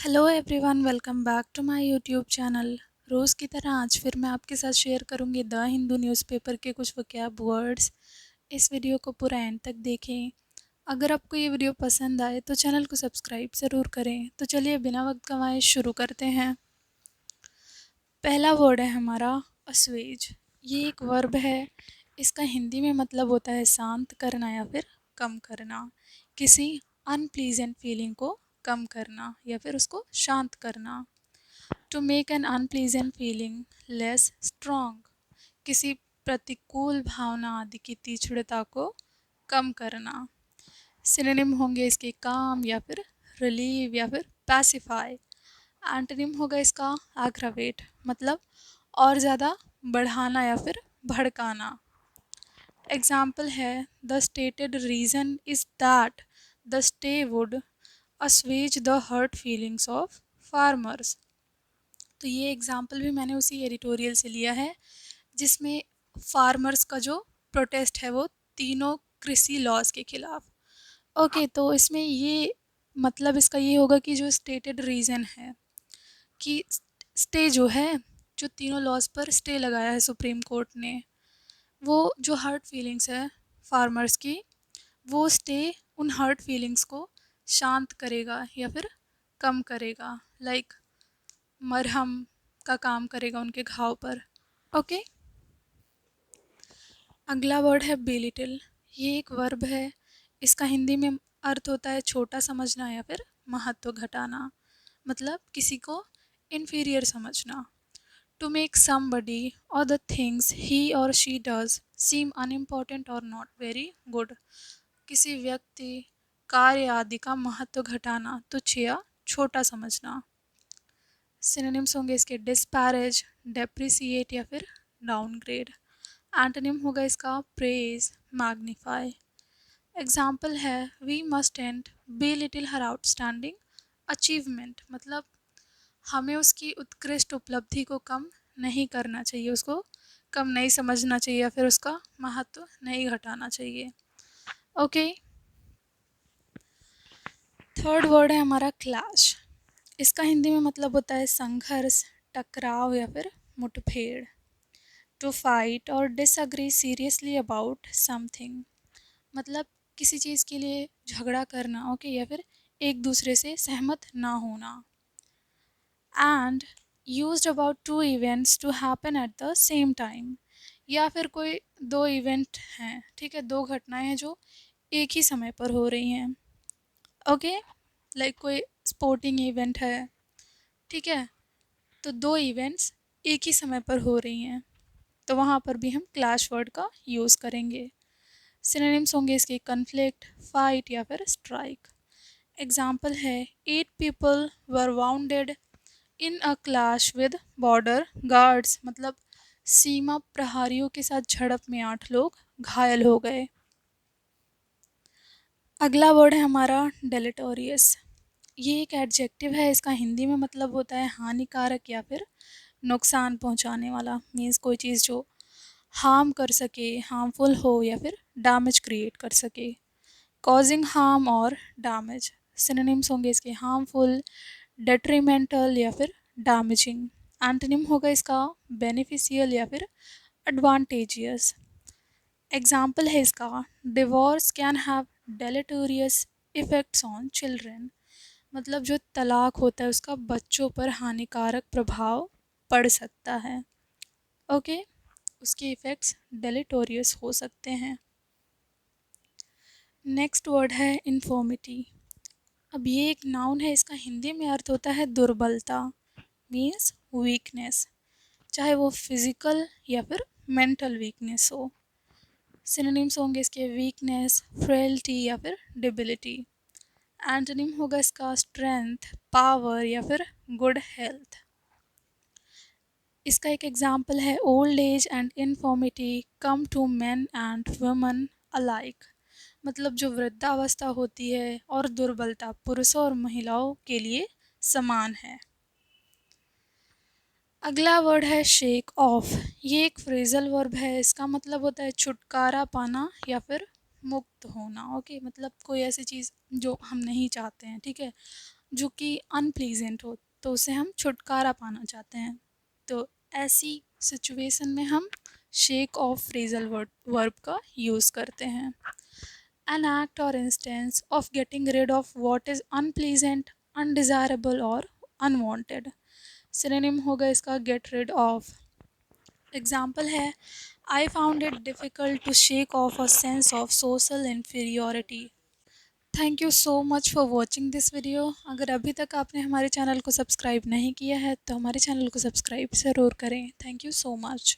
Hello everyone, welcome back to my YouTube channel. रोज़ की तरह आज फिर मैं आपके साथ शेयर करूंगी द हिंदू न्यूज़पेपर के कुछ वोकैब वर्ड्स। इस वीडियो को पूरा एंड तक देखें। अगर आपको ये वीडियो पसंद आए तो चैनल को सब्सक्राइब ज़रूर करें। तो चलिए बिना वक्त गंवाए शुरू करते हैं। पहला वर्ड है हमारा अस्वेज। ये एक वर्ब है। इसका हिंदी में मतलब होता है शांत करना या फिर कम करना। किसी अनप्लीजेंट फीलिंग को कम करना या फिर उसको शांत करना। To make an unpleasant feeling less strong. किसी प्रतिकूल भावना आदि की तीक्ष्णता को कम करना। सिनोनिम होंगे इसके काम या फिर रिलीव या फिर पैसिफाई। एंटोनिम होगा इसका एग्रावेट, मतलब और ज़्यादा बढ़ाना या फिर भड़काना। एग्जाम्पल है the stated reason is that the stay would assuage the hurt feelings of farmers. तो ये एग्जाम्पल भी मैंने उसी एडिटोरियल से लिया है जिसमें फार्मर्स का जो प्रोटेस्ट है वो तीनों कृषि लॉज के खिलाफ। ओके, तो इसमें ये मतलब इसका ये होगा कि जो स्टेटेड रीज़न है कि स्टे जो है, जो तीनों लॉज पर स्टे लगाया है सुप्रीम कोर्ट ने, वो जो हर्ट फीलिंग्स है फार्मर्स की, वो स्टे उन हर्ट फीलिंग्स को शांत करेगा या फिर कम करेगा। लाइक मरहम का काम करेगा उनके घाव पर। ओके, अगला वर्ड है बेलिटिल। ये एक वर्ब है। इसका हिंदी में अर्थ होता है छोटा समझना या फिर महत्व घटाना, मतलब किसी को इन्फीरियर समझना। टू मेक समबडी और द थिंग्स ही और शी डज सीम अनइम्पॉर्टेंट और नॉट वेरी गुड। किसी व्यक्ति, कार्य आदि का महत्व घटाना, तुच्छ या छोटा समझना। सिनोनिम्स होंगे इसके डिस्पैरेज, डेप्रिसिएट या फिर डाउनग्रेड। एंटोनिम होगा इसका प्रेज, मैग्नीफाई। एग्जाम्पल है we must and belittle her outstanding achievement, मतलब हमें उसकी उत्कृष्ट उपलब्धि को कम नहीं करना चाहिए, उसको कम नहीं समझना चाहिए या फिर उसका महत्व नहीं घटाना चाहिए। ओके, थर्ड वर्ड है हमारा क्लैश। इसका हिंदी में मतलब होता है संघर्ष, टकराव या फिर मुठभेड़। टू फाइट और डिसअग्री सीरियसली अबाउट समथिंग, मतलब किसी चीज़ के लिए झगड़ा करना, ओके, या फिर एक दूसरे से सहमत ना होना। And used about two events to happen at the same time, या फिर कोई दो इवेंट हैं, ठीक है, दो घटनाएं हैं जो एक ही समय पर हो रही हैं। ओके, लाइक कोई स्पोर्टिंग इवेंट है, ठीक है, तो दो इवेंट्स एक ही समय पर हो रही हैं, तो वहाँ पर भी हम क्लैश वर्ड का यूज़ करेंगे। सिनोनिम्स होंगे इसके कन्फ्लिक्ट, फाइट या फिर स्ट्राइक। एग्जाम्पल है 8 people were bounded in a clash with border guards, मतलब सीमा प्रहरियों के साथ झड़प में 8 लोग घायल हो गए। अगला वर्ड है हमारा डेलेटोरियस। ये एक एडजेक्टिव है। इसका हिंदी में मतलब होता है हानिकारक या फिर नुकसान पहुंचाने वाला। मीन्स कोई चीज़ जो हार्म कर सके, हार्मफुल हो या फिर डैमेज क्रिएट कर सके। कॉजिंग हार्म और डैमेज। सिनोनिम्स होंगे इसके हार्मफुल, डेट्रीमेंटल या फिर डैमेजिंग। एंटोनिम होगा इसका बेनिफिशियल या फिर एडवांटेजियस। एग्जाम्पल है इसका divorce can have deleterious effects on children, मतलब जो तलाक होता है उसका बच्चों पर हानिकारक प्रभाव पड़ सकता है। ओके, उसके इफ़ेक्ट्स डेलेटोरियस हो सकते हैं। नेक्स्ट वर्ड है इन्फॉर्मिटी। अब ये एक नाउन है। इसका हिंदी में अर्थ होता है दुर्बलता, मीन्स वीकनेस, चाहे वो फिजिकल या फिर मेंटल वीकनेस हो। सिनोनिम्स होंगे इसके वीकनेस, फ्रेलिटी या फिर डिबिलिटी। एंटोनिम होगा इसका स्ट्रेंथ, पावर या फिर गुड हेल्थ। इसका एक एग्जाम्पल है old age and infirmity come to men and women alike, मतलब जो वृद्धावस्था होती है और दुर्बलता पुरुषों और महिलाओं के लिए समान है। अगला वर्ड है शेक ऑफ। ये एक फ्रेजल वर्ब है। इसका मतलब होता है छुटकारा पाना या फिर मुक्त होना। ओके, मतलब कोई ऐसी चीज़ जो हम नहीं चाहते हैं, ठीक है, जो कि अनप्लीजेंट हो, तो उसे हम छुटकारा पाना चाहते हैं। तो ऐसी सिचुएशन में हम शेक ऑफ फ्रेजल वर्ब का यूज़ करते हैं। An act or instance of getting rid of what is unpleasant, undesirable or unwanted. Synonym होगा इसका get rid of। एग्जाम्पल है, I found it difficult to shake off a sense of social inferiority. Thank you so much for watching this video. अगर अभी तक आपने हमारे channel को subscribe नहीं किया है तो हमारे चैनल को सब्सक्राइब ज़रूर करें। Thank you so much.